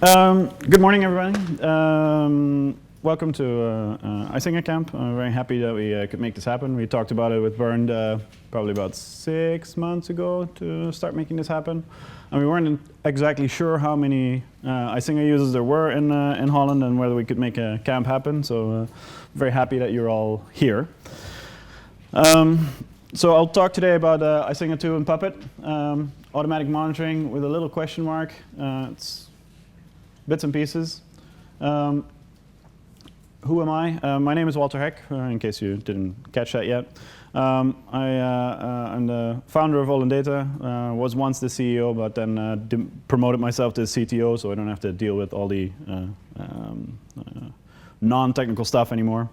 Good morning, everybody. Welcome to Icinga camp. I'm very happy that we could make this happen. We talked about it with Bernd probably about 6 months ago to start making this happen. And we weren't exactly sure how many Icinga users there were in Holland and whether we could make a camp happen. So very happy that you're all here. So I'll talk today about Icinga 2 and Puppet. Automatic monitoring with a little question mark. It's bits and pieces. Who am I? My name is Walter Heck, in case you didn't catch that yet. I'm the founder of Data. Was once the CEO, but then promoted myself to CTO, so I don't have to deal with all the non-technical stuff anymore.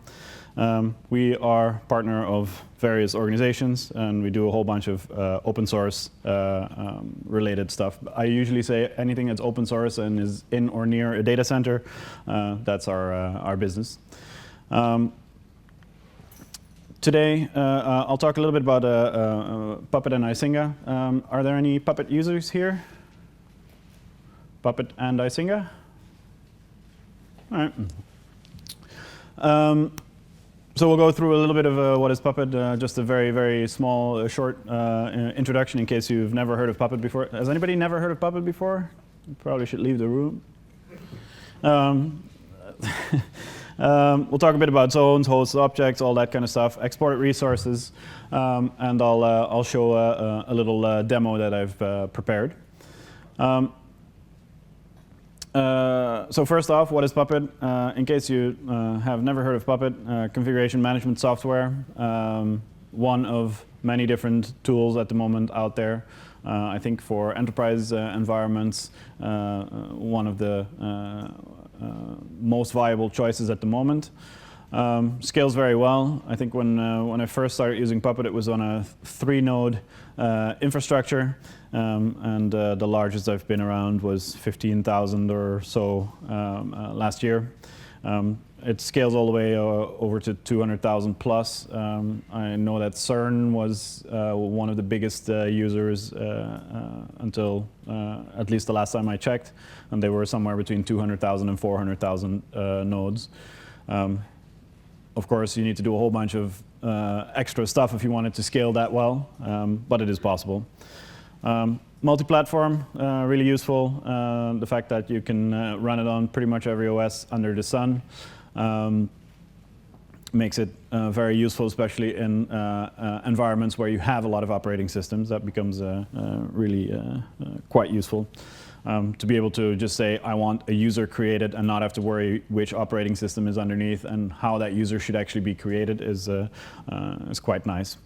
We are partner of various organizations, and we do a whole bunch of open source related stuff. I usually say anything that's open source and is in or near a data center, that's our business. Today, I'll talk a little bit about Puppet and Icinga. Are there any Puppet users here? Puppet and Icinga? All right. So we'll go through a little bit of what is Puppet, just a very, very small, short introduction in case you've never heard of Puppet before. Has anybody never heard of Puppet before? You probably should leave the room. We'll talk a bit about zones, hosts, objects, all that kind of stuff, exported resources, and I'll show a little demo that I've prepared. So first off, what is Puppet? In case you have never heard of Puppet, configuration management software, one of many different tools at the moment out there. I think for enterprise environments, one of the most viable choices at the moment. Scales very well. I think when I first started using Puppet, it was on a 3-node infrastructure, and the largest I've been around was 15,000 or so last year. It scales all the way over to 200,000 plus. I know that CERN was one of the biggest users until at least the last time I checked, and they were somewhere between 200,000 and 400,000 nodes. Of course, you need to do a whole bunch of extra stuff if you want it to scale that well, but it is possible. Multi-platform, really useful. The fact that you can run it on pretty much every OS under the sun makes it very useful, especially in environments where you have a lot of operating systems. That becomes really quite useful. To be able to just say, I want a user created and not have to worry which operating system is underneath and how that user should actually be created is quite nice.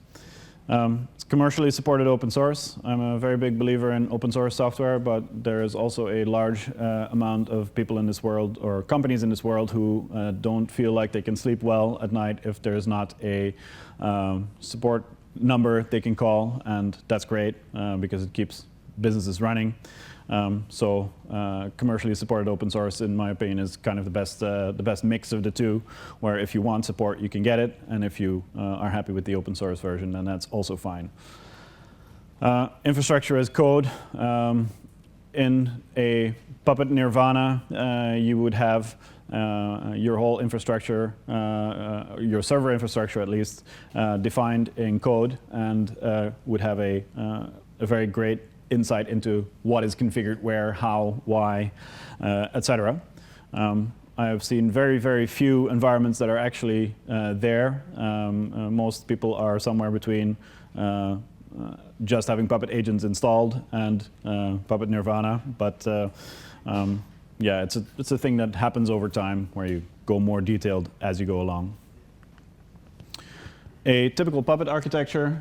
It's commercially supported open source. I'm a very big believer in open source software, but there is also a large amount of people in this world or companies in this world who don't feel like they can sleep well at night if there's not a support number they can call, and that's great because it keeps businesses running. So commercially supported open source, in my opinion, is kind of the best mix of the two, where if you want support, you can get it, and if you are happy with the open source version, then that's also fine. Infrastructure as code. In a Puppet nirvana, you would have your whole infrastructure, your server infrastructure at least, defined in code, and would have a very great insight into what is configured where, how, why, etc. I have seen very, very few environments that are actually there. Most people are somewhere between just having Puppet agents installed and Puppet Nirvana. But yeah, it's a thing that happens over time where you go more detailed as you go along. A typical Puppet architecture,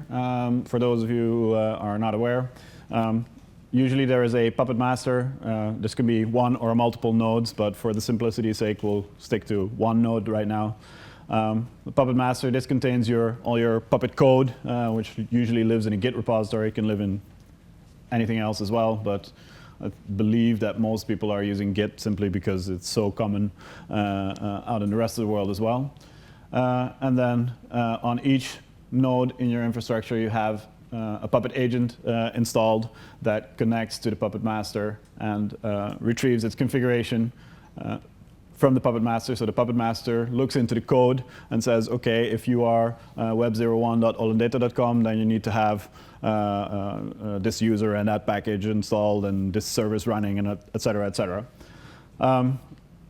for those of you who are not aware. Usually there is a Puppet master. This can be one or multiple nodes, but for the simplicity's sake, we'll stick to one node right now. The Puppet master, this contains all your Puppet code, which usually lives in a Git repository. It can live in anything else as well, but I believe that most people are using Git simply because it's so common out in the rest of the world as well. And then on each node in your infrastructure, you have a Puppet agent installed that connects to the Puppet master and retrieves its configuration from the Puppet master. So the Puppet master looks into the code and says, OK, if you are web01.olendata.com, then you need to have this user and that package installed and this service running, and et cetera, et cetera.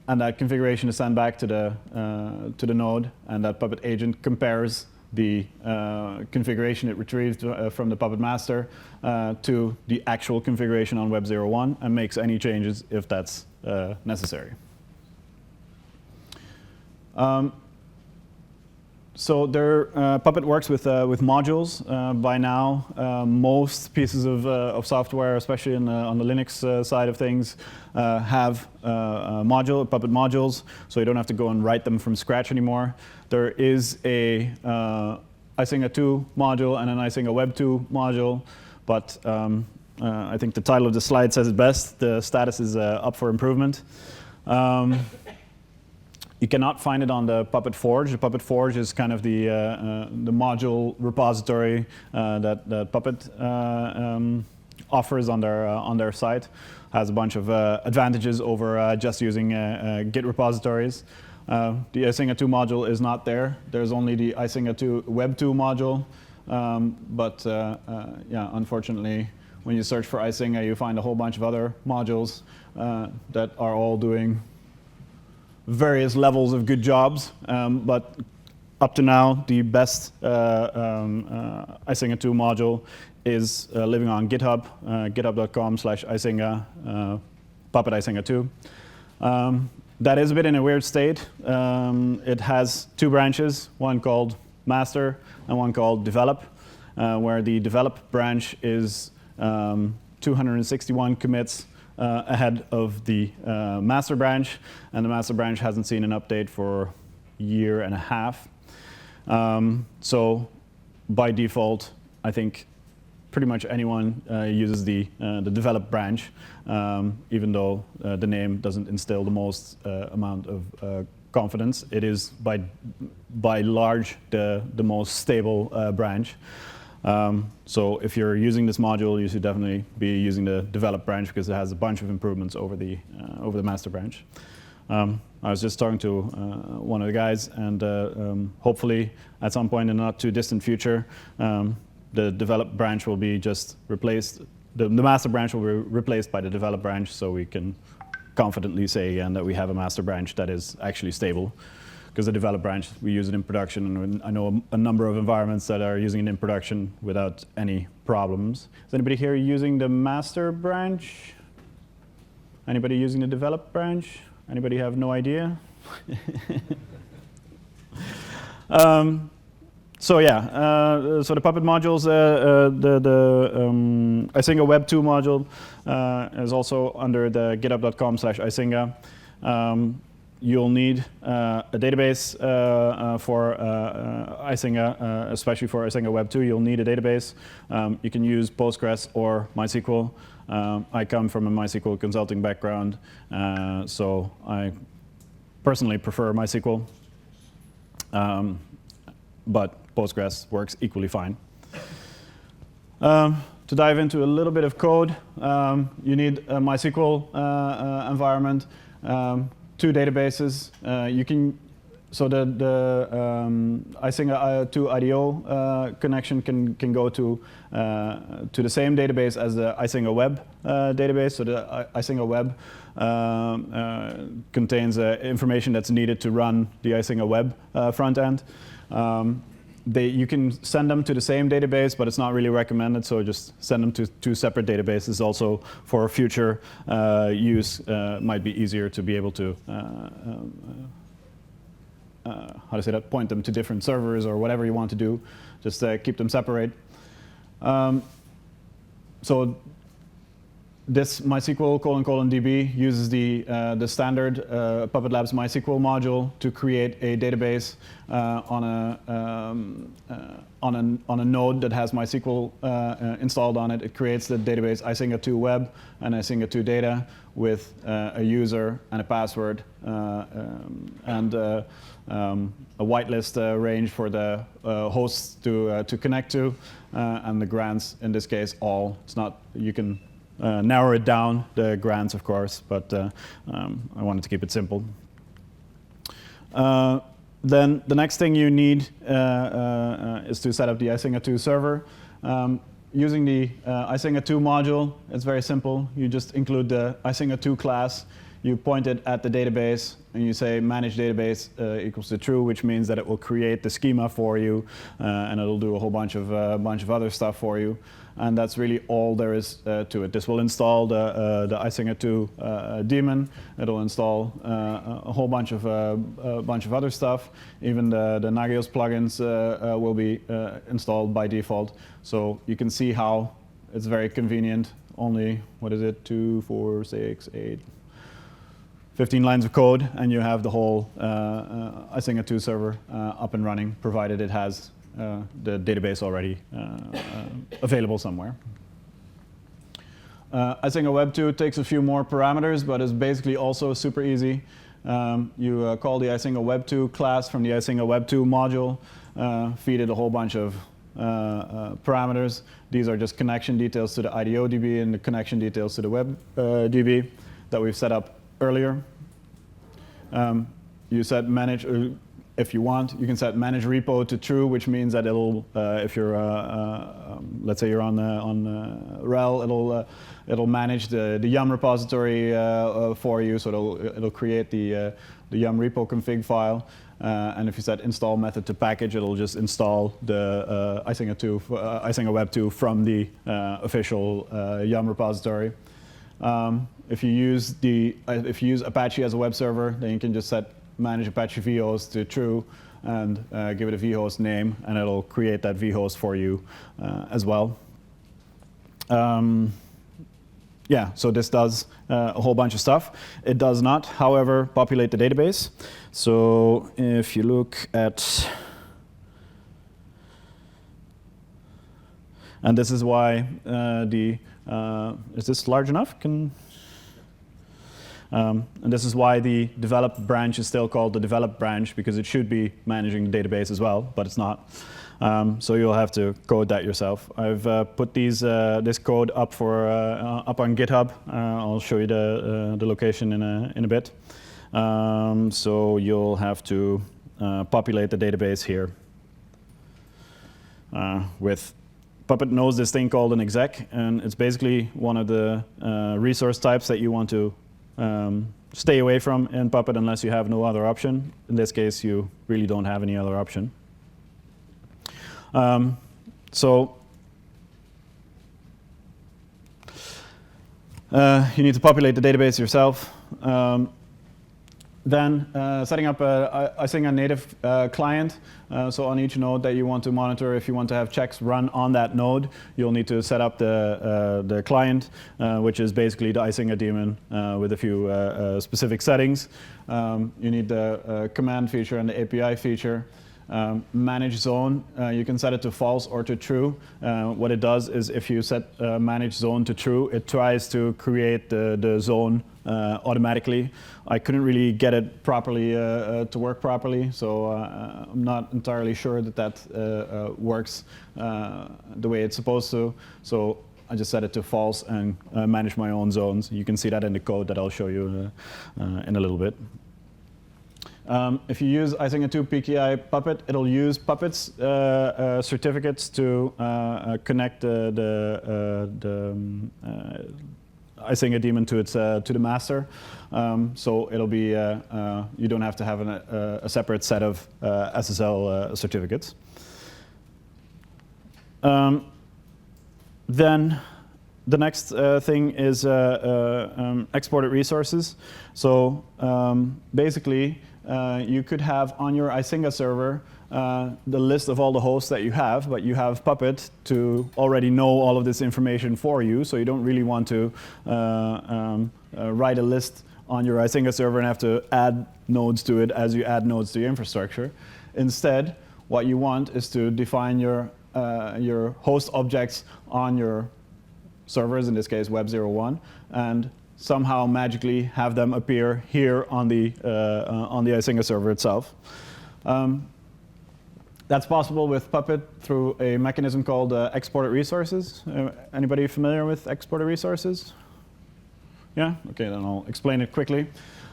And that configuration is sent back to the node, and that Puppet agent compares the configuration it retrieved from the Puppet master to the actual configuration on Web01 and makes any changes if that's necessary. So Puppet works with modules. By now, most pieces of software, especially on the Linux side of things, have Puppet modules, so you don't have to go and write them from scratch anymore. There is a Icinga 2 module and an Icinga Web 2 module, but I think the title of the slide says it best. The status is up for improvement. You cannot find it on the Puppet Forge. The Puppet Forge is kind of the module repository that Puppet offers on their site. Has a bunch of advantages over just using Git repositories. The Icinga 2 module is not there. There's only the Icinga 2 Web 2 module. But yeah, unfortunately, when you search for Icinga, you find a whole bunch of other modules that are all doing various levels of good jobs, but up to now, the best Icinga 2 module is living on GitHub, github.com/Icinga, Puppet Icinga 2. That is a bit in a weird state. It has two branches, one called master and one called develop, where the develop branch is 261 commits ahead of the master branch, and the master branch hasn't seen an update for a year and a half. So by default, I think pretty much anyone uses the develop branch, even though the name doesn't instill the most amount of confidence. It is by large the most stable branch. So if you're using this module, you should definitely be using the develop branch because it has a bunch of improvements over the master branch. I was just talking to one of the guys, and hopefully at some point in the not too distant future, the develop branch will be just replaced. The master branch will be replaced by the develop branch, so we can confidently say again that we have a master branch that is actually stable. Because the develop branch, we use it in production, and I know a number of environments that are using it in production without any problems. Is anybody here using the master branch? Anybody using the develop branch? Anybody have no idea? So yeah, so the Puppet modules, the Icinga Web 2 module is also under the github.com/Icinga. You'll need a database for Icinga, especially for Icinga Web 2. You'll need a database. You can use Postgres or MySQL. I come from a MySQL consulting background, so I personally prefer MySQL. But Postgres works equally fine. To dive into a little bit of code, you need a MySQL environment. Two databases. So the Icinga 2 IDO connection can go to the same database as the Icinga Web database. So the Icinga Web contains information that's needed to run the Icinga Web front end. You can send them to the same database, but it's not really recommended, so just send them to two separate databases. Also, for future use, might be easier to be able to, how to say that, point them to different servers or whatever you want to do. Just keep them separate. So this MySQL : DB uses the standard Puppet Labs MySQL module to create a database on a node that has MySQL installed on it. It creates the database Icinga2 web and Icinga2 data with a user and a password and a whitelist range for the hosts to connect to, and the grants in this case all. It's not, you can narrow it down, the grants of course, but I wanted to keep it simple. Then the next thing you need is to set up the Icinga2 server. Using the Icinga2 module, it's very simple. You just include the Icinga2 class, you point it at the database, and you say manage database equals to true, which means that it will create the schema for you, and it'll do a whole bunch of other stuff for you. And that's really all there is to it. This will install the Icinga2 daemon. It'll install a whole bunch of other stuff. Even the Nagios plugins will be installed by default. So you can see how it's very convenient. Only, what is it, 2, 4, 6, 8, 15 lines of code, and you have the whole Icinga2 server up and running, provided it has the database already available somewhere. Icinga Web 2 takes a few more parameters, but is basically also super easy. You call the Icinga Web 2 class from the Icinga Web 2 module, feed it a whole bunch of parameters. These are just connection details to the IDO DB and the connection details to the Web DB that we've set up earlier. You set manage, if you want, you can set manage repo to true, which means that it'll, if you're, let's say you're on RHEL, it'll manage the Yum repository for you, so it'll create the Yum repo config file. And if you set install method to package, it'll just install the Icinga Web 2 from the official Yum repository. If you use Apache as a web server, then you can just set manage Apache vhost to true and give it a vhost name, and it'll create that vhost for you as well. Yeah, so this does a whole bunch of stuff. It does not, however, populate the database. So if you look at, and this is why is this large enough? And this is why the develop branch is still called the develop branch, because it should be managing the database as well, but it's not. So you'll have to code that yourself. I've put this code up up on GitHub. I'll show you the location in a bit. So you'll have to populate the database here with Puppet knows this thing called an exec, and it's basically one of the resource types that you want to stay away from in Puppet unless you have no other option. In this case, you really don't have any other option. So you need to populate the database yourself. Then setting up a Icinga native client. So on each node that you want to monitor, if you want to have checks run on that node, you'll need to set up the client, which is basically the Icinga daemon with a few specific settings. You need the command feature and the API feature. Manage zone, you can set it to false or to true. What it does is if you set manage zone to true, it tries to create the zone automatically. I couldn't really get it properly to work properly, so I'm not entirely sure that works the way it's supposed to. So I just set it to false and manage my own zones. You can see that in the code that I'll show you in a little bit. If you use Icinga2 PKI Puppet, it'll use Puppet's certificates to connect the Icinga daemon to the master. So it'll be you don't have to have a separate set of SSL certificates. Then the next thing is exported resources. So basically, you could have on your Icinga server the list of all the hosts that you have, but you have Puppet to already know all of this information for you, so you don't really want to write a list on your Icinga server and have to add nodes to it as you add nodes to your infrastructure. Instead, what you want is to define your host objects on your servers, in this case Web01, and somehow magically have them appear here on the Icinga server itself. That's possible with Puppet through a mechanism called exported resources. Anybody familiar with exported resources? Yeah? OK, then I'll explain it quickly.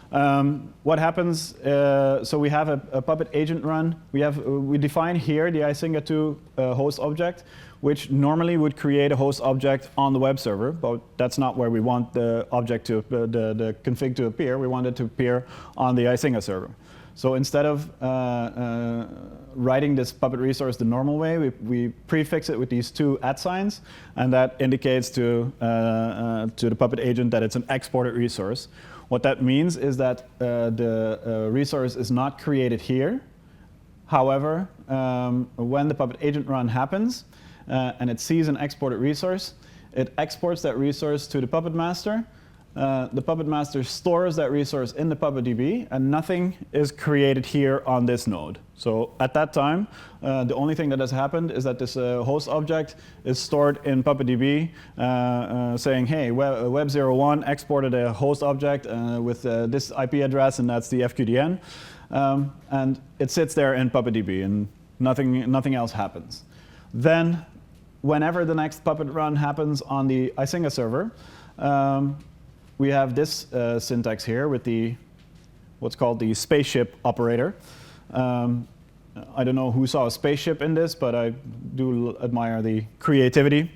What happens, so we have a Puppet agent run. We define here the Icinga2 host object, which normally would create a host object on the web server, but that's not where we want the object to, the config to appear. We want it to appear on the Icinga server. So instead of writing this Puppet resource the normal way, we prefix it with these two @ signs, and that indicates to the Puppet agent that it's an exported resource. What that means is that the resource is not created here. However, when the Puppet agent run happens and it sees an exported resource, it exports that resource to the Puppet master. The Puppet master stores that resource in the PuppetDB, and nothing is created here on this node. So at that time, the only thing that has happened is that this host object is stored in PuppetDB, saying, hey, Web01 exported a host object with this IP address, and that's the FQDN. And it sits there in PuppetDB, and nothing else happens. Then, whenever the next Puppet run happens on the Icinga server, we have this syntax here with what's called the spaceship operator. I don't know who saw a spaceship in this, but I do admire the creativity.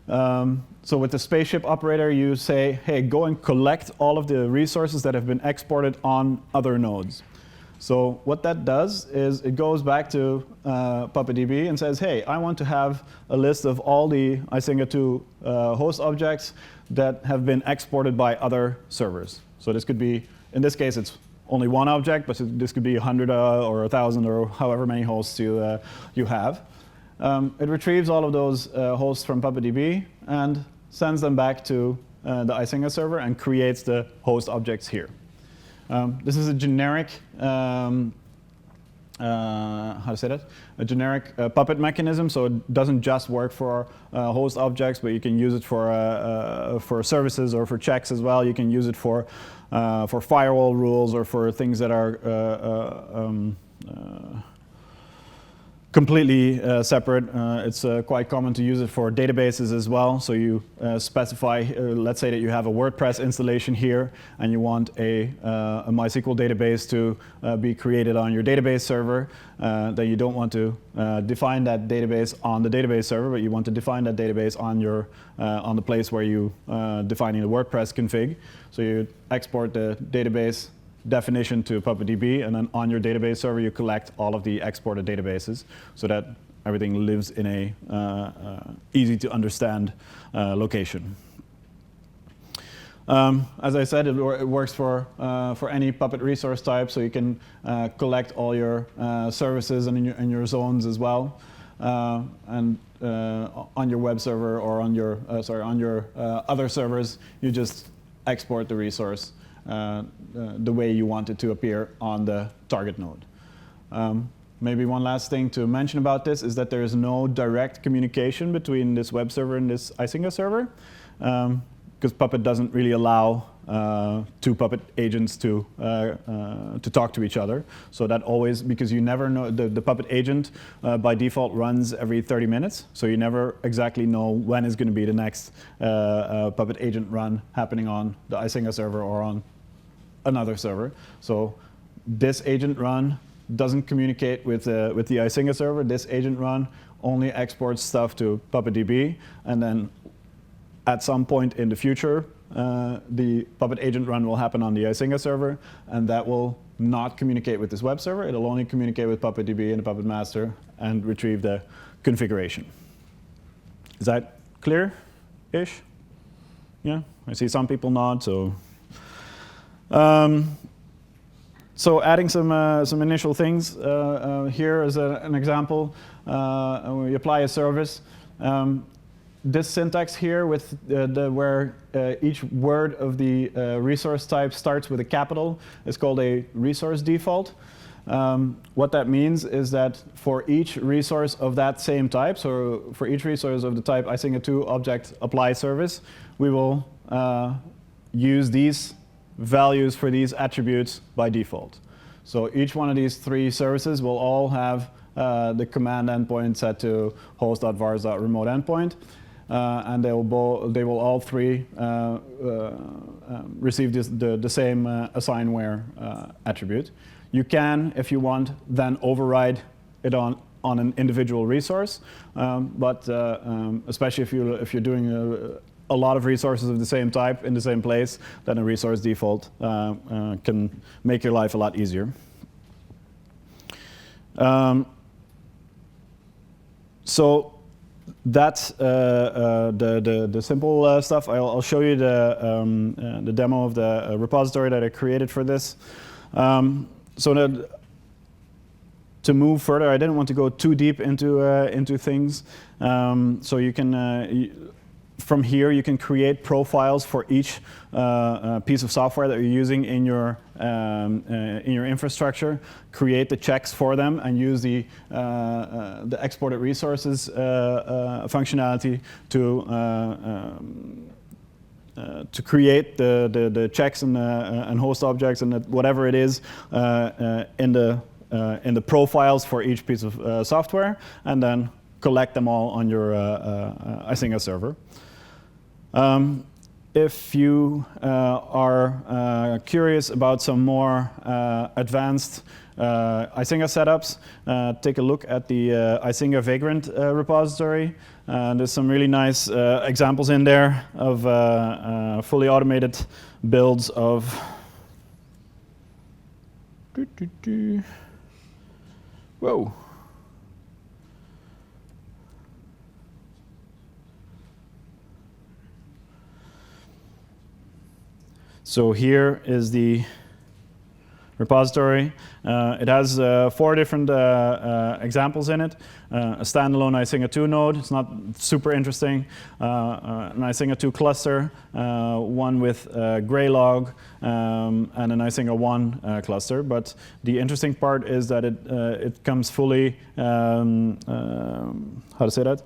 So with the spaceship operator, you say, hey, go and collect all of the resources that have been exported on other nodes. So what that does is it goes back to PuppetDB and says, hey, I want to have a list of all the Icinga2 host objects that have been exported by other servers. So this could be, in this case, it's only one object, but this could be 100 or 1,000 or however many hosts you have. It retrieves all of those hosts from PuppetDB and sends them back to the Icinga server and creates the host objects here. This is a generic, how to say that? A generic Puppet mechanism, so it doesn't just work for host objects, but you can use it for services or for checks as well. You can use it for firewall rules or for things that are completely separate. It's quite common to use it for databases as well. So you specify, let's say that you have a WordPress installation here, and you want a MySQL database to be created on your database server. Then you don't want to define that database on the database server, but you want to define that database on on the place where you defining the WordPress config. So you export the database definition to PuppetDB, and then on your database server you collect all of the exported databases so that everything lives in a easy to understand location. As I said, it works for any Puppet resource type, so you can collect all your services and your zones as well. And on your web server or on your other servers, you just export the resource the way you want it to appear on the target node. Maybe one last thing to mention about this is that there is no direct communication between this web server and this Icinga server, because Puppet doesn't really allow two Puppet agents to talk to each other. So that always, because you never know, the Puppet agent by default runs every 30 minutes, so you never exactly know when is going to be the next Puppet agent run happening on the Icinga server or on another server. So this agent run doesn't communicate with the Icinga server. This agent run only exports stuff to PuppetDB, and then at some point in the future, the Puppet agent run will happen on the Icinga server, and that will not communicate with this web server. It'll only communicate with PuppetDB and the Puppet master and retrieve the configuration. Is that clear-ish? Yeah, I see some people nod, so. So adding some initial things here is an example. We apply a service. This syntax here with where each word of the resource type starts with a capital is called a resource default. What that means is that for each resource of that same type, so for each resource of the type Icinga2 object apply service, we will use these values for these attributes by default. So each one of these three services will all have the command endpoint set to host.vars.remote endpoint. And they will all three receive the same assign where attribute. You can, if you want, then override it on an individual resource, but especially if you're doing a lot of resources of the same type in the same place, then a resource default can make your life a lot easier. So that's the simple stuff. I'll show you the demo of the repository that I created for this. So to move further, I didn't want to go too deep into things. So you can from here you can create profiles for each piece of software that you're using in your infrastructure. Create the checks for them and use the exported resources functionality to create the checks and host objects and whatever it is in the profiles for each piece of software, and then collect them all on your Icinga server. If you are curious about some more advanced Icinga setups, take a look at the Icinga Vagrant repository. There's some really nice examples in there of fully automated builds of whoa. So here is the repository. It has 4 different examples in it. A standalone Icinga2 node, it's not super interesting. An Icinga2 cluster, one with Graylog, and an Icinga1 cluster. But the interesting part is that it comes fully, how to say that?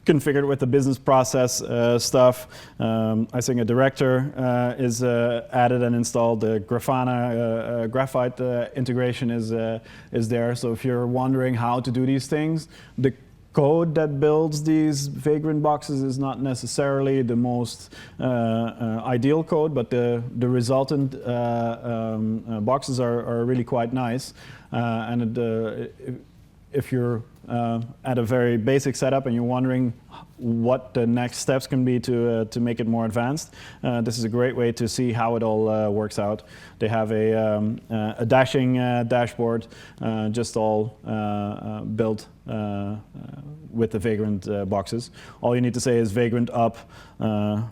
Configured with the business process stuff. Icinga director is added and installed. The Grafana graphite integration is there. So if you're wondering how to do these things, the code that builds these Vagrant boxes is not necessarily the most ideal code, but the resultant boxes are really quite nice. And if you're at a very basic setup and you're wondering what the next steps can be to make it more advanced, this is a great way to see how it all works out. They have a dashing dashboard, just all built with the Vagrant boxes. All you need to say is Vagrant up,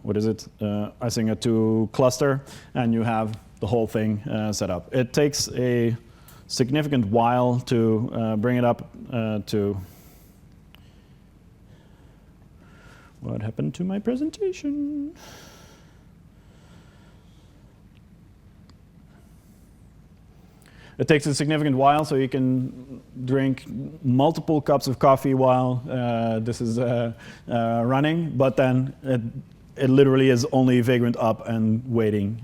what is it, Icinga2 cluster, and you have the whole thing set up. It takes a significant while to bring it up to what happened to my presentation. It takes a significant while, so you can drink multiple cups of coffee while this is running, but then it literally is only Vagrant up and waiting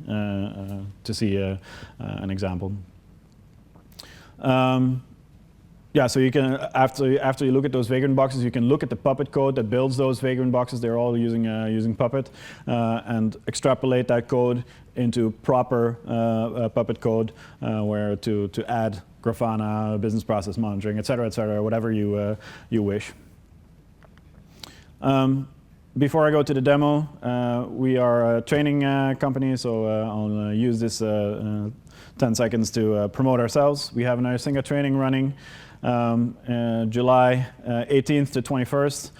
to see an example. Yeah, so you can, after you look at those Vagrant boxes, you can look at the Puppet code that builds those Vagrant boxes. They're all using Puppet, and extrapolate that code into proper Puppet code, where to add Grafana, business process monitoring, et cetera, whatever you wish. Before I go to the demo, we are a training company, so I'll use this 10 seconds to promote ourselves. We have an Icinga training running July 18th to 21st.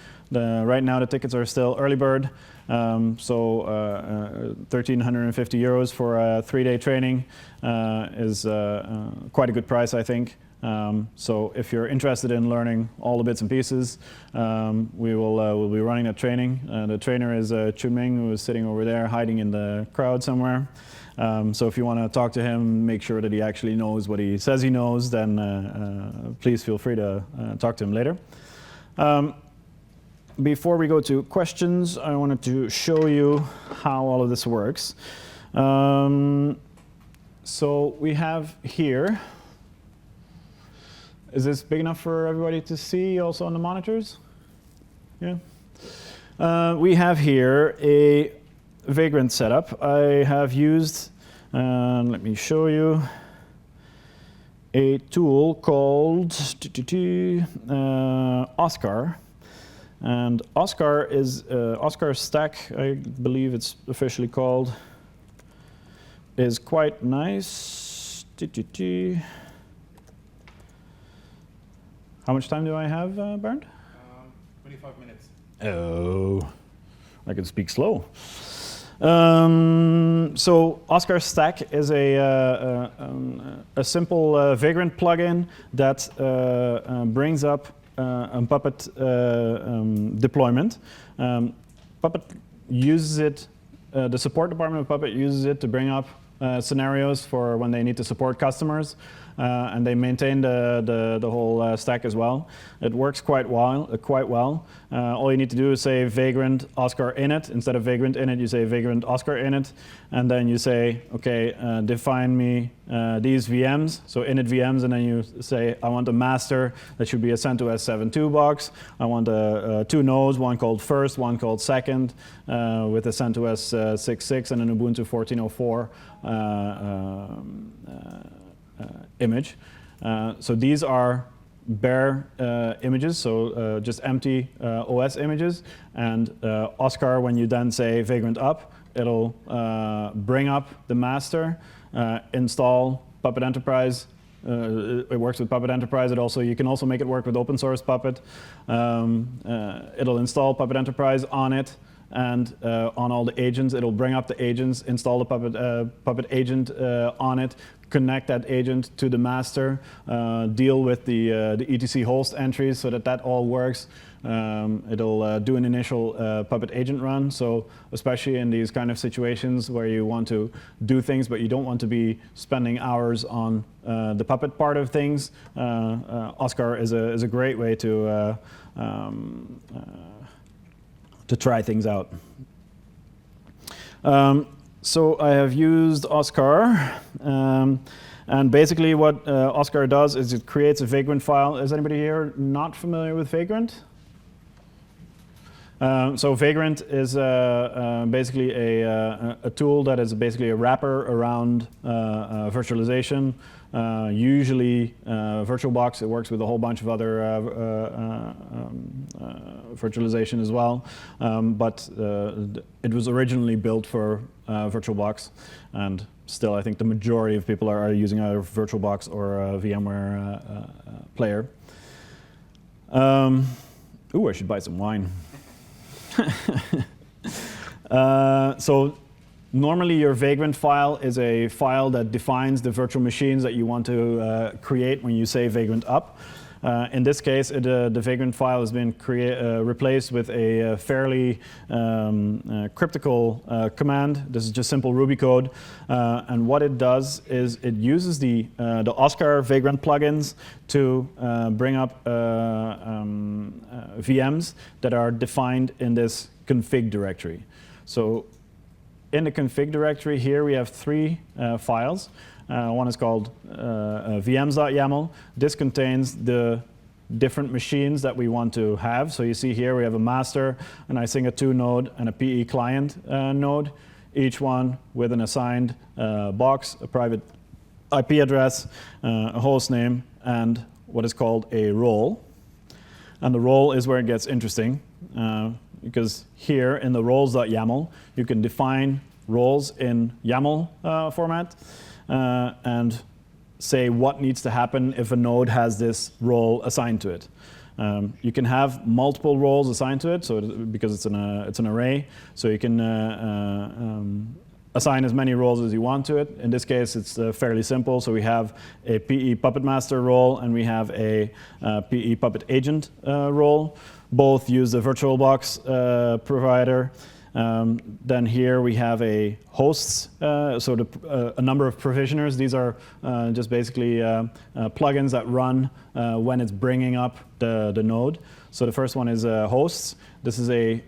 Right now the tickets are still early bird. So 1,350 euros for a 3-day training is quite a good price, I think. So if you're interested in learning all the bits and pieces, we'll be running that training. The trainer is Chuming, who is sitting over there hiding in the crowd somewhere. So if you want to talk to him, make sure that he actually knows what he says he knows, then please feel free to talk to him later. Before we go to questions, I wanted to show you how all of this works. So we have here, is this big enough for everybody to see also on the monitors? Yeah. We have here a Vagrant setup. I have used, let me show you, a tool called Oscar. And Oscar is Oscar Stack, I believe it's officially called, is quite nice. How much time do I have, Bernd? 25 minutes. Oh, I can speak slow. So Oscar Stack is a simple Vagrant plugin that brings up a Puppet deployment. Puppet uses it, the support department of Puppet uses it to bring up scenarios for when they need to support customers, and they maintain the whole stack as well. It works quite well. All you need to do is say Vagrant Oscar init. Instead of Vagrant init, you say Vagrant Oscar init, and then you say, okay, define me these VMs, so init VMs, and then you say, I want a master that should be a CentOS 7.2 box. I want two nodes, one called first, one called second, with a CentOS 6.6 and an Ubuntu 14.04 image. So these are bare images, so just empty OS images. And Oscar, when you then say Vagrant up, it'll bring up the master, install Puppet Enterprise. It works with Puppet Enterprise. You can also make it work with open source Puppet. It'll install Puppet Enterprise on it, and on all the agents, it'll bring up the agents, install the Puppet agent on it, connect that agent to the master, deal with the etc host entries so that all works. It'll do an initial Puppet agent run. So especially in these kind of situations where you want to do things, but you don't want to be spending hours on the Puppet part of things, Oscar is a great way to try things out. So I have used Oscar, and basically what Oscar does is it creates a Vagrant file. Is anybody here not familiar with Vagrant? So Vagrant is basically a tool that is basically a wrapper around virtualization. Usually VirtualBox, it works with a whole bunch of other virtualization as well, but it was originally built for VirtualBox, and still I think the majority of people are using either VirtualBox or a VMware player. Ooh, I should buy some wine. So normally your Vagrant file is a file that defines the virtual machines that you want to create when you say Vagrant up. In this case, the Vagrant file has been replaced with a fairly cryptical command. This is just simple Ruby code. And what it does is it uses the Oscar Vagrant plugins to bring up VMs that are defined in this config directory. So in the config directory here, we have three files. One is called vms.yaml. This contains the different machines that we want to have. So you see here we have a master, an Icinga 2 node, and a PE client node, each one with an assigned box, a private IP address, a host name, and what is called a role. And the role is where it gets interesting, because here in the roles.yaml, you can define roles in YAML format. And say what needs to happen if a node has this role assigned to it. You can have multiple roles assigned to it, so because it's an array, so you can assign as many roles as you want to it. In this case, it's fairly simple. So we have a PE Puppet Master role, and we have a PE Puppet Agent role. Both use the VirtualBox provider. Then here we have a hosts, so a number of provisioners. These are just basically plugins that run when it's bringing up the node. So the first one is hosts. This is a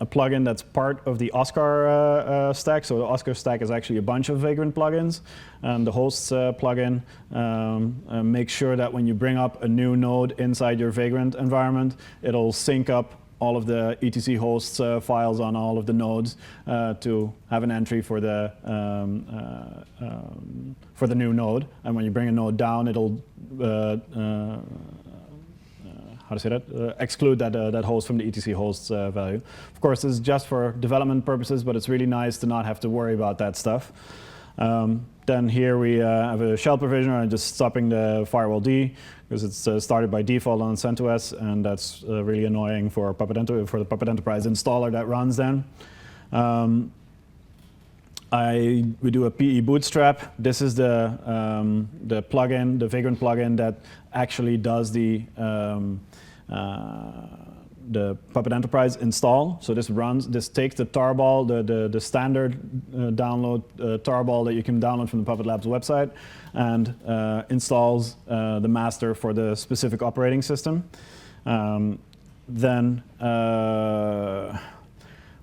plugin that's part of the Oscar stack. So the Oscar stack is actually a bunch of Vagrant plugins. The hosts plugin makes sure that when you bring up a new node inside your Vagrant environment, it'll sync up all of the etc hosts files on all of the nodes to have an entry for the new node. And when you bring a node down, it'll exclude that host from the etc hosts value. Of course, this is just for development purposes, but it's really nice to not have to worry about that stuff. Then here we have a shell provisioner and just stopping the firewall D because it's started by default on CentOS, and that's really annoying for the Puppet Enterprise installer that runs then. We do a PE bootstrap. This is the plugin, the Vagrant plugin that actually does the Puppet Enterprise install. So this takes the tarball, the standard download tarball that you can download from the Puppet Labs website, and installs the master for the specific operating system. Then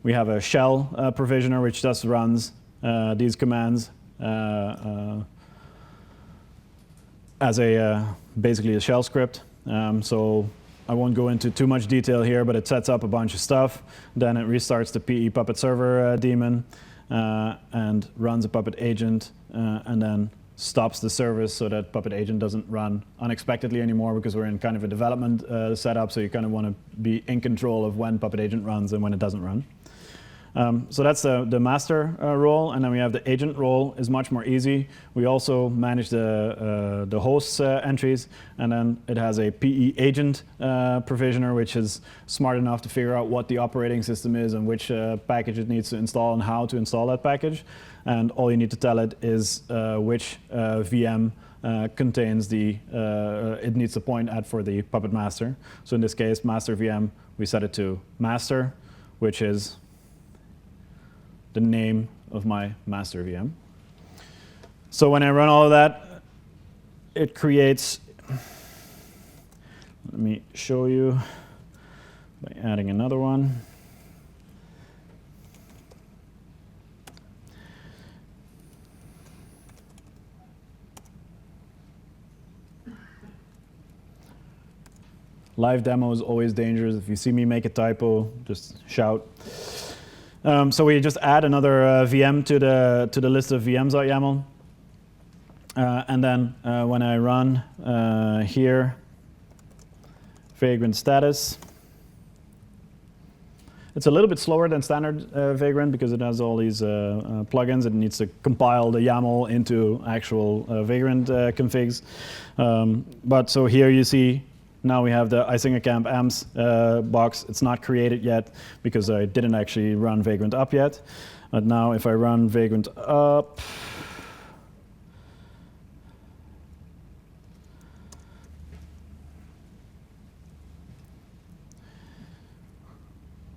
we have a shell provisioner which just runs these commands as basically a shell script. So I won't go into too much detail here, but it sets up a bunch of stuff. Then it restarts the PE Puppet server daemon and runs a Puppet agent, and then stops the service so that Puppet agent doesn't run unexpectedly anymore, because we're in kind of a development setup, so you kind of want to be in control of when Puppet agent runs and when it doesn't run. So that's the master role, and then we have the agent role is much more easy. We also manage the hosts entries, and then it has a PE agent provisioner, which is smart enough to figure out what the operating system is and which package it needs to install and how to install that package. And all you need to tell it is which VM contains it needs to point at for the Puppet master. So in this case, master VM, we set it to master, which is the name of my master VM. So when I run all of that, it creates, let me show you by adding another one. Live demo is always dangerous. If you see me make a typo, just shout. So we just add another VM to the list of VMs.yaml. And then when I run here, Vagrant status, it's a little bit slower than standard Vagrant because it has all these plugins. It needs to compile the YAML into actual Vagrant configs. But so here you see, now we have the Icinga camp amps box. It's not created yet because I didn't actually run Vagrant up yet. But now if I run Vagrant up,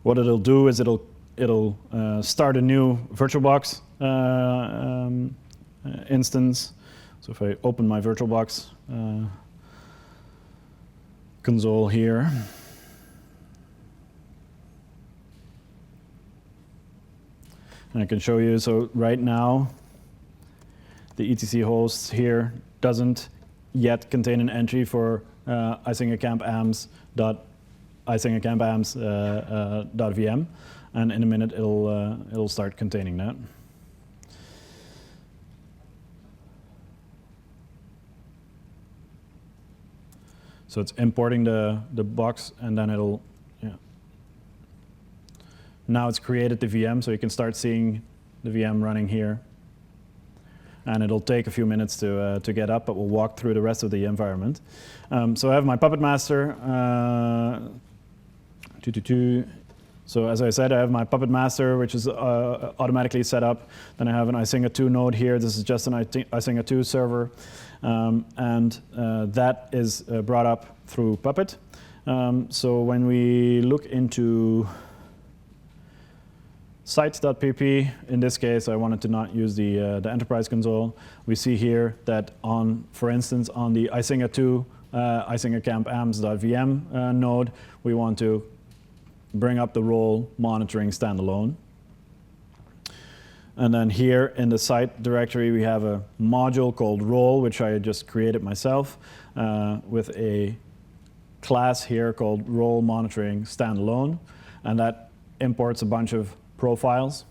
what it'll do is it'll start a new VirtualBox instance. So if I open my VirtualBox console here, and I can show you, so right now the etc hosts here doesn't yet contain an entry for Icinga camp .vm, and in a minute it'll start containing that. So it's importing the box, and then it'll, yeah. Now it's created the VM, so you can start seeing the VM running here. and it'll take a few minutes to get up, but we'll walk through the rest of the environment. So I have my Puppet Master. So as I said, I have my Puppet Master, which is automatically set up. Then I have an Icinga 2 node here. This is just an Icinga 2 server. And that is brought up through Puppet. So when we look into sites.pp, in this case, I wanted to not use the enterprise console. We see here that for instance, on the Icinga 2, Icinga camp amps.vm node, we want to bring up the role monitoring standalone. And then here in the site directory, we have a module called role, which I just created myself with a class here called role monitoring standalone. And that imports a bunch of profiles.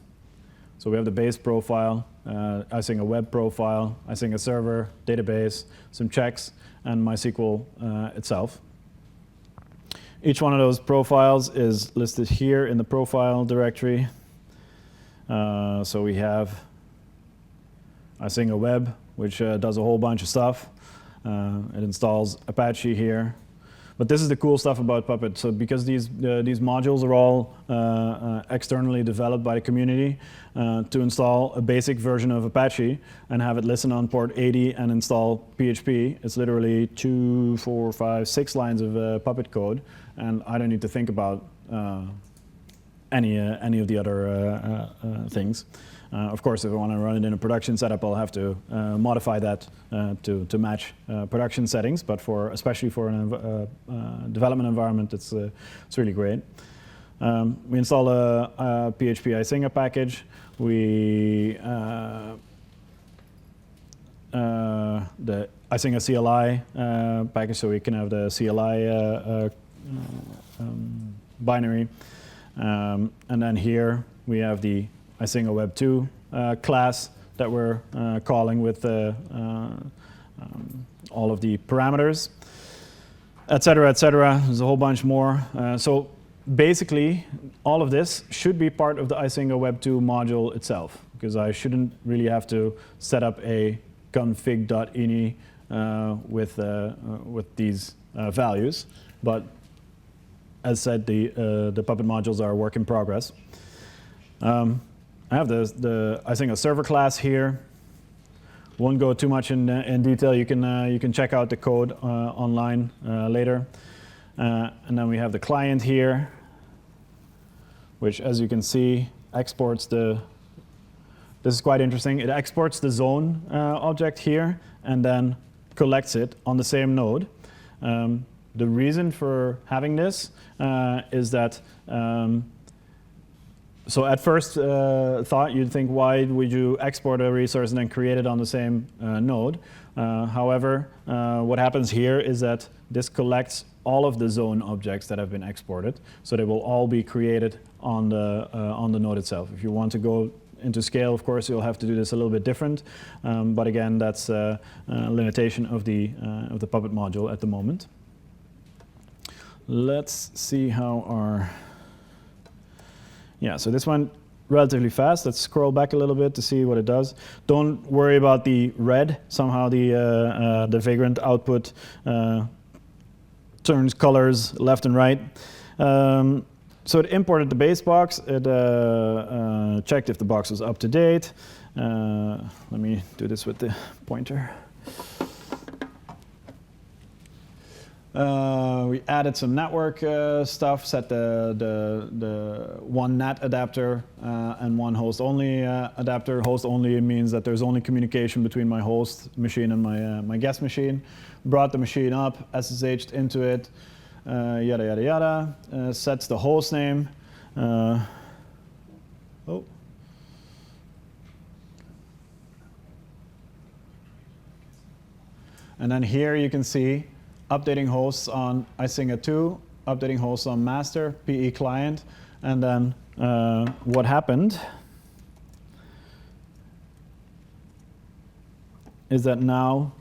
So we have the base profile, Icinga web profile, Icinga server, database, some checks, and MySQL itself. Each one of those profiles is listed here in the profile directory. So we have Icinga web, which does a whole bunch of stuff. It installs Apache here. But this is the cool stuff about Puppet. So because these modules are all externally developed by the community, to install a basic version of Apache and have it listen on port 80 and install PHP, it's literally 2, 4, 5, 6 lines of Puppet code, and I don't need to think about any of the other things. Of course, if I want to run it in a production setup, I'll have to modify that to match production settings. But especially for a development environment, it's really great. We install a PHP Icinga package. We the Icinga CLI package, so we can have the CLI binary. And then here we have the Icinga Web 2 class that we're calling with all of the parameters, et cetera, et cetera. There's a whole bunch more. So basically, all of this should be part of the Icinga Web 2 module itself, because I shouldn't really have to set up a config.ini with these values. But as said, the Puppet modules are a work in progress. I have the Icinga server class here. Won't go too much in detail. You can check out the code online later. And then we have the client here, which, as you can see, exports the. This is quite interesting. It exports the zone object here and then collects it on the same node. The reason for having this is that. So at first thought, you'd think, why would you export a resource and then create it on the same node? However, what happens here is that this collects all of the zone objects that have been exported, so they will all be created on the node itself. If you want to go into scale, of course, you'll have to do this a little bit different. But again, that's a limitation of the Puppet module at the moment. Let's see how our. Yeah, so this went relatively fast. Let's scroll back a little bit to see what it does. Don't worry about the red. Somehow the Vagrant output turns colors left and right. So it imported the base box. It checked if the box was up to date. Let me do this with the pointer. We added some network stuff, set the one NAT adapter and one host only adapter. Host only means that there's only communication between my host machine and my guest machine. Brought the machine up, SSH'd into it, yada yada yada. Sets the host name. Oh. And then here you can see updating hosts on Icinga 2, updating hosts on master, PE client, and then what happened is that now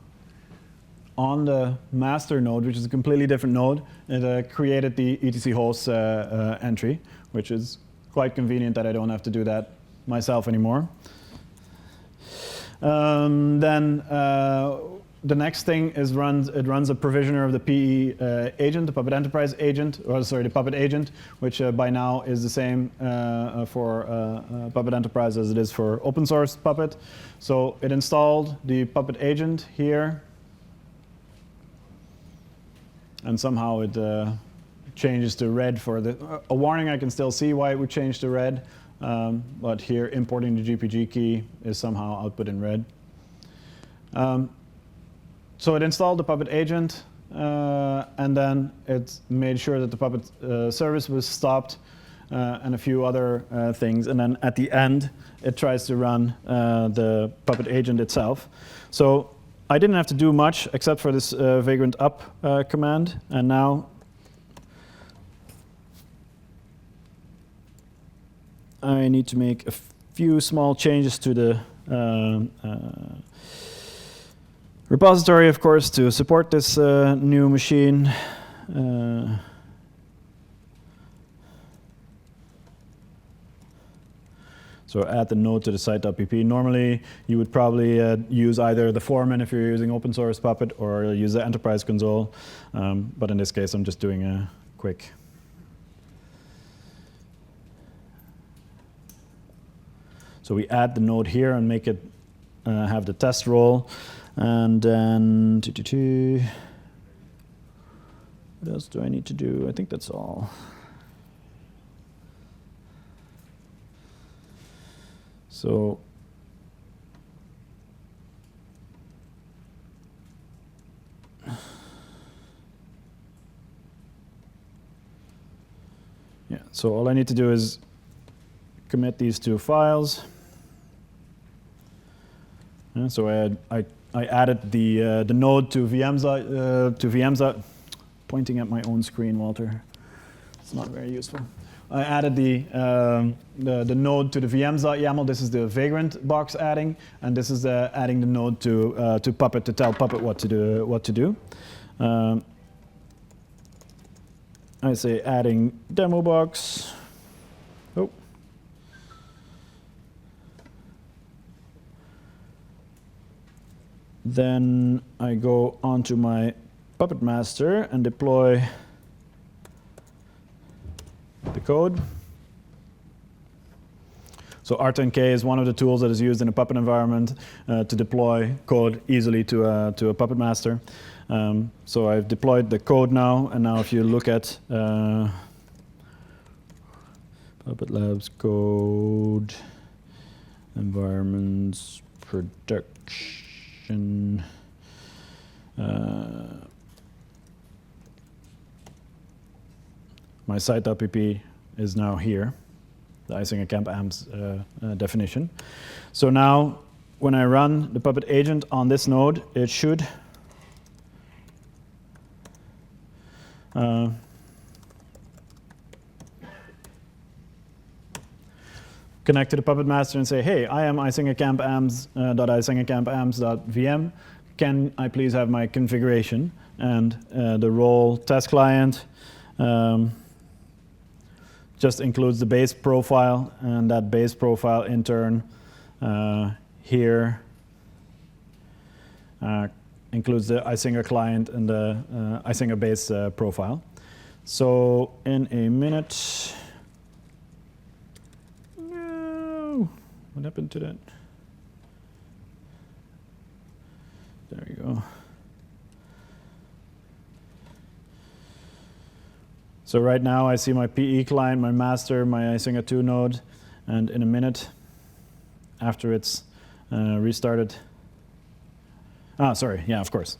on the master node, which is a completely different node, it created the etc hosts entry, which is quite convenient that I don't have to do that myself anymore. Then the next thing is it runs a provisioner of the PE agent, the Puppet Enterprise agent, or sorry, the Puppet agent, which by now is the same for Puppet Enterprise as it is for open source Puppet. So it installed the Puppet agent here, and somehow it changes to red for a warning. I can still see why it would change to red, but here importing the GPG key is somehow output in red. So it installed the Puppet agent, and then it made sure that the Puppet service was stopped, and a few other things. And then at the end, it tries to run the Puppet agent itself. So I didn't have to do much except for this vagrant up command. And now I need to make a few small changes to the repository, of course, to support this new machine. So add the node to the site.pp. Normally, you would probably use either the foreman if you're using open source Puppet, or use the enterprise console. But in this case, I'm just doing a quick. So we add the node here and make it have the test role. And then, what else do I need to do? I think that's all. So, yeah, so all I need to do is commit these two files. So I added the node to VMs, pointing at my own screen, Walter. It's not very useful. I added the node to the VMs.yaml. This is the Vagrant box adding, and this is adding the node to Puppet to tell Puppet what to do. I say adding demo box. Oh. Then I go onto my Puppet master and deploy the code. So R10K is one of the tools that is used in a Puppet environment to deploy code easily to a Puppet master. So I've deployed the code now, and now if you look at Puppet Labs code, environments, production, my site.pp is now here, the Icinga camp amps definition. So now, when I run the Puppet agent on this node, it should connect to the Puppet master and say, hey, I am icingacamp.icingacamp.amps.vm. Can I please have my configuration? And the role test client just includes the base profile, and that base profile in turn here includes the Icinga client and the Icinga base profile. So in a minute, no, what happened to that? There you go. So right now I see my PE client, my master, my Icinga 2 node, and in a minute, after it's restarted, sorry, yeah, of course.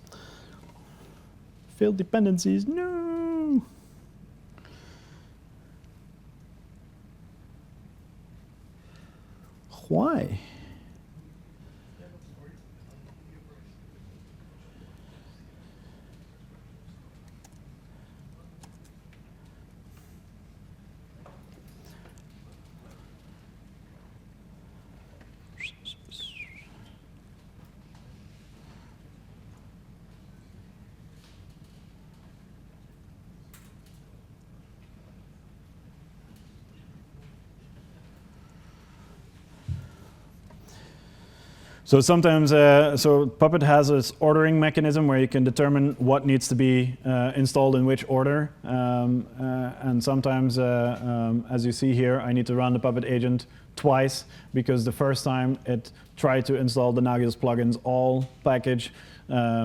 Failed dependencies, no! Why? So sometimes, so Puppet has this ordering mechanism where you can determine what needs to be installed in which order. And sometimes, as you see here, I need to run the Puppet agent twice because the first time it tried to install the Nagios plugins all package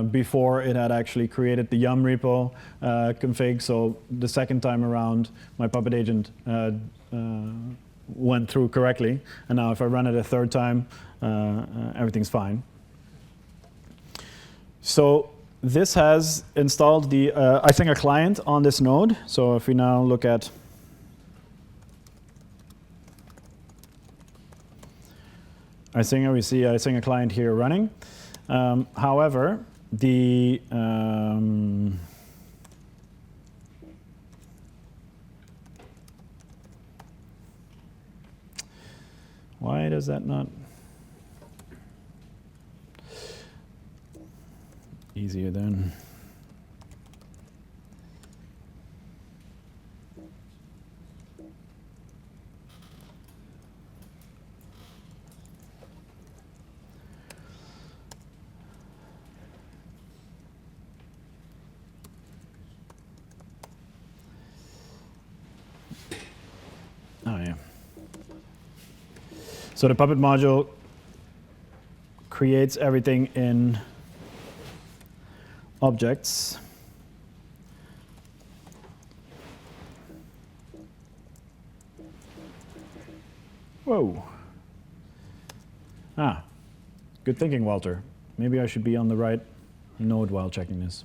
before it had actually created the yum repo config. So the second time around, my Puppet agent went through correctly. And now if I run it a third time, everything's fine. So this has installed the Icinga client on this node. So if we now look at Icinga, we see Icinga client here running. However, the why does that not? Easier then. Oh yeah. So the Puppet module creates everything in objects. Whoa. Ah, good thinking, Walter. Maybe I should be on the right node while checking this.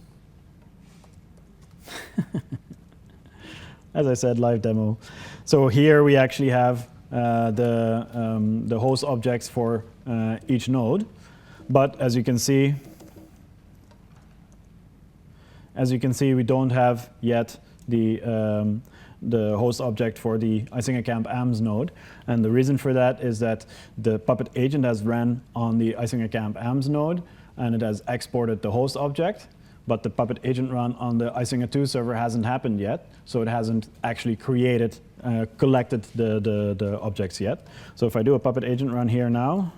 As I said, live demo. So here we actually have the host objects for each node. But as you can see, we don't have yet the host object for the Icinga Camp AMS node. And the reason for that is that the Puppet agent has ran on the Icinga Camp AMS node, and it has exported the host object. But the Puppet agent run on the Icinga 2 server hasn't happened yet, so it hasn't actually created, collected the objects yet. So if I do a Puppet agent run here now,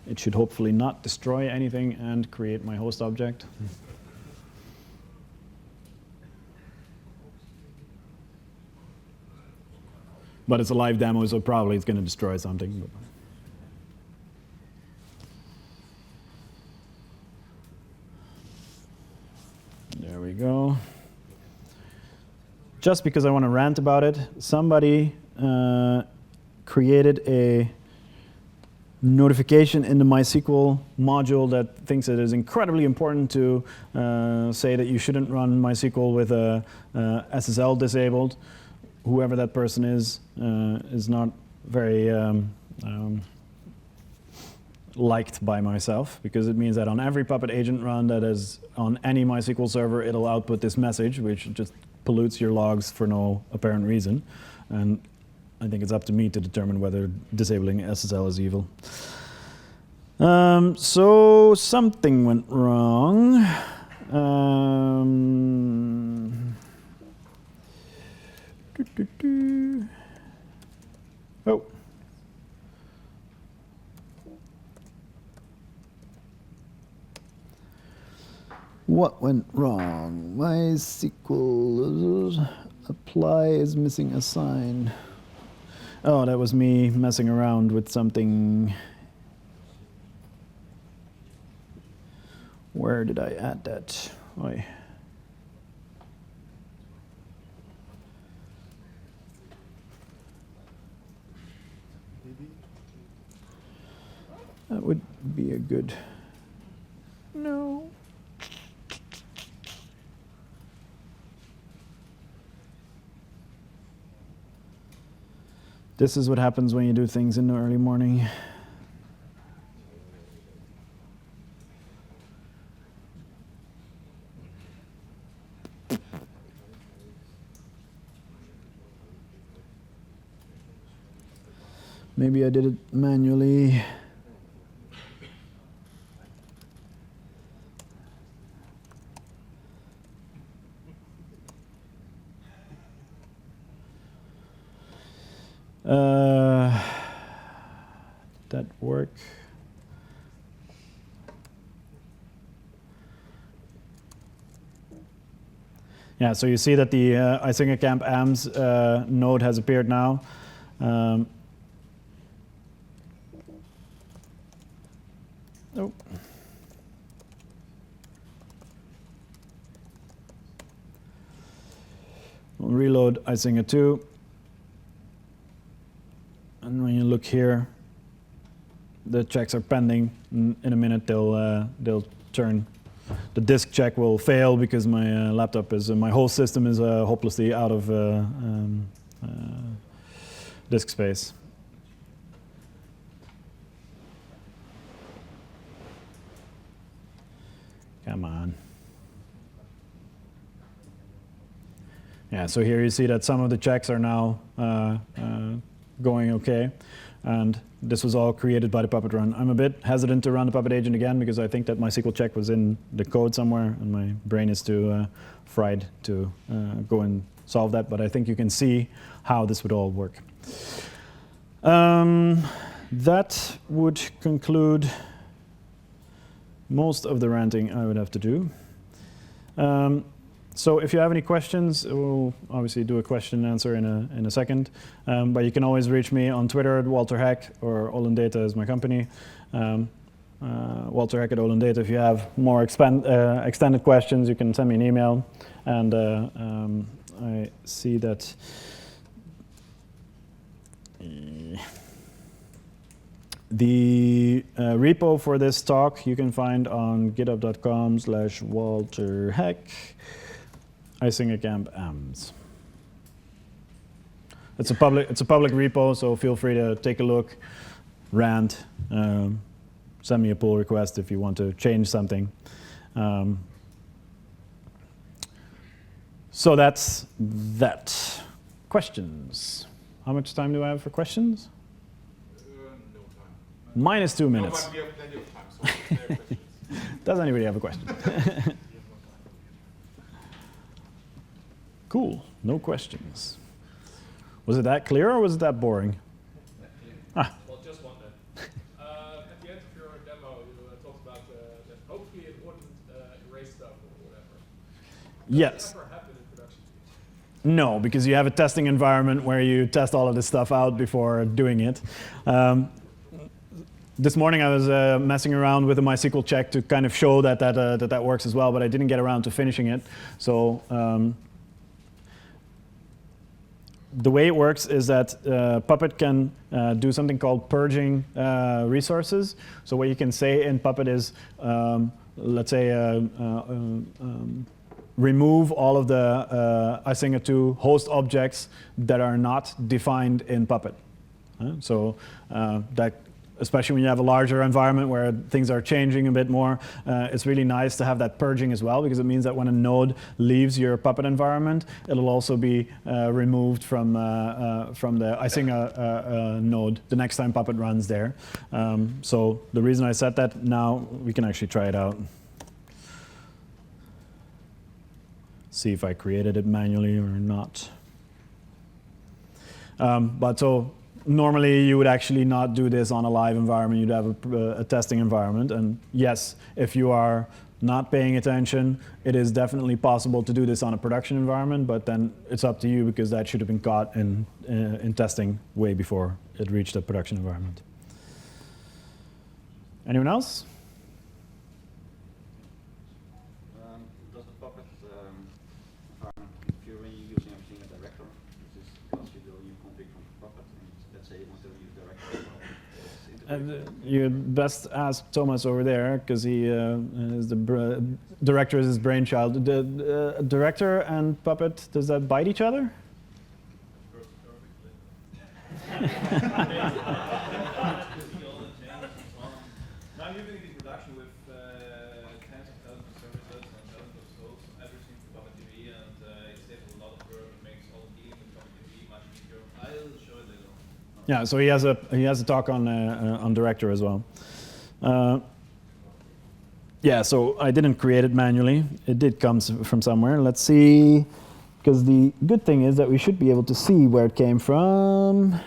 it should hopefully not destroy anything and create my host object. But it's a live demo, so probably it's going to destroy something. There we go. Just because I want to rant about it, somebody created a notification in the MySQL module that thinks it is incredibly important to say that you shouldn't run MySQL with a SSL disabled. Whoever that person is not very liked by myself, because it means that on every Puppet agent run that is on any MySQL server, it'll output this message, which just pollutes your logs for no apparent reason. And I think it's up to me to determine whether disabling SSL is evil. So something went wrong. Oh. What went wrong? MySQL apply is missing a sign. Oh, that was me messing around with something. Where did I add that? Oy. That would be a good. No. This is what happens when you do things in the early morning. Maybe I did it manually. That work? Yeah, so you see that the Icinga camp AMS node has appeared now. Oh. We'll reload Icinga 2. And when you look here, the checks are pending. In a minute, they'll turn. The disk check will fail because my laptop is my whole system is hopelessly out of disk space. Come on. Yeah, so here you see that some of the checks are now going okay. And this was all created by the Puppet run. I'm a bit hesitant to run the Puppet agent again because I think that my SQL check was in the code somewhere and my brain is too fried to go and solve that. But I think you can see how this would all work. That would conclude most of the ranting I would have to do. So if you have any questions, we'll obviously do a question and answer in a second. But you can always reach me on Twitter at Walter Heck, or Olendata is my company. Walter Heck at Olendata. If you have more extended questions, you can send me an email. And I see that the repo for this talk you can find on github.com/Walter Heck. Icinga camp AMS. It's a public repo, so feel free to take a look, rant, send me a pull request if you want to change something. So that's that. Questions? How much time do I have for questions? No time. -2 minutes. No, but we have plenty of time, so if there are questions. Does anybody have a question? Cool, no questions. Was it that clear or was it that boring? Well, just one then. At the end of your demo, you talked about that hopefully it wouldn't erase stuff or whatever. Yes. Does it ever happen in production? No, because you have a testing environment where you test all of this stuff out before doing it. This morning I was messing around with a MySQL check to kind of show that works as well, but I didn't get around to finishing it. So the way it works is that Puppet can do something called purging resources. So what you can say in Puppet is, let's say, remove all of the Icinga 2 host objects that are not defined in Puppet. So that, especially when you have a larger environment where things are changing a bit more, it's really nice to have that purging as well, because it means that when a node leaves your Puppet environment, it'll also be removed from the Icinga node the next time Puppet runs there. So the reason I said that, now we can actually try it out. See if I created it manually or not. But so normally you would actually not do this on a live environment. You'd have a testing environment. And yes, if you are not paying attention, it is definitely possible to do this on a production environment, but then it's up to you, because that should have been caught in testing way before it reached a production environment. Anyone else? Does the Puppet environment, if you're using everything as director, this is because you config from Puppet, and let's say you want to use director as well. You'd best ask Thomas over there, because he is the director is his brainchild. The director and Puppet, does that bite each other? Now you're doing in production with tens of thousands of services and thousands of hosts, everything for Puppet TV, and it saves a lot of work, it makes all dealing with Puppet TV much easier. I'll show it later on. Yeah, so he has a talk on director as well. Yeah, so I didn't create it manually. It did come from somewhere. Let's see, because the good thing is that we should be able to see where it came from.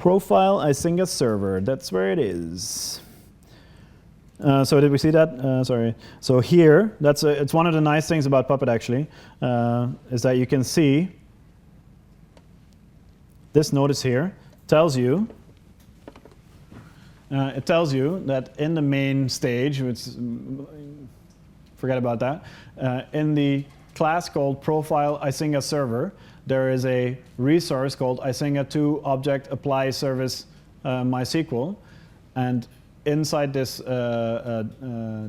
profile Icinga server. That's where it is. So did we see that? Sorry. So here, it's one of the nice things about Puppet actually, is that you can see this notice here tells you that in the main stage, which forget about that, in the class called profile Icinga server, there is a resource called Icinga2 object apply service MySQL, and inside this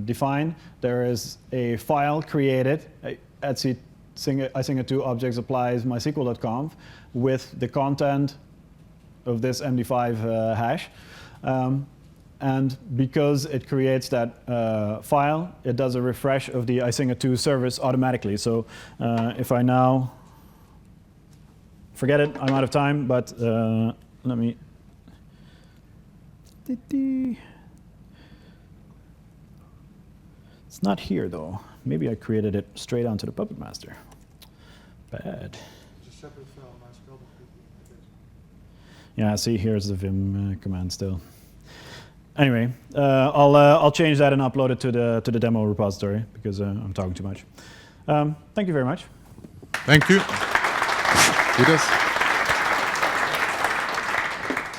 define, there is a file created at Icinga2 objects applies mysql.conf with the content of this MD5 hash. And because it creates that file, it does a refresh of the Icinga2 service automatically. So if I now forget it, I'm out of time, but let me. It's not here though. Maybe I created it straight onto the Puppet Master. Bad. It's a separate file, MySQL. Yeah, see, here's the vim command still. Anyway, I'll change that and upload it to the demo repository because I'm talking too much. Thank you very much. Thank you. Good.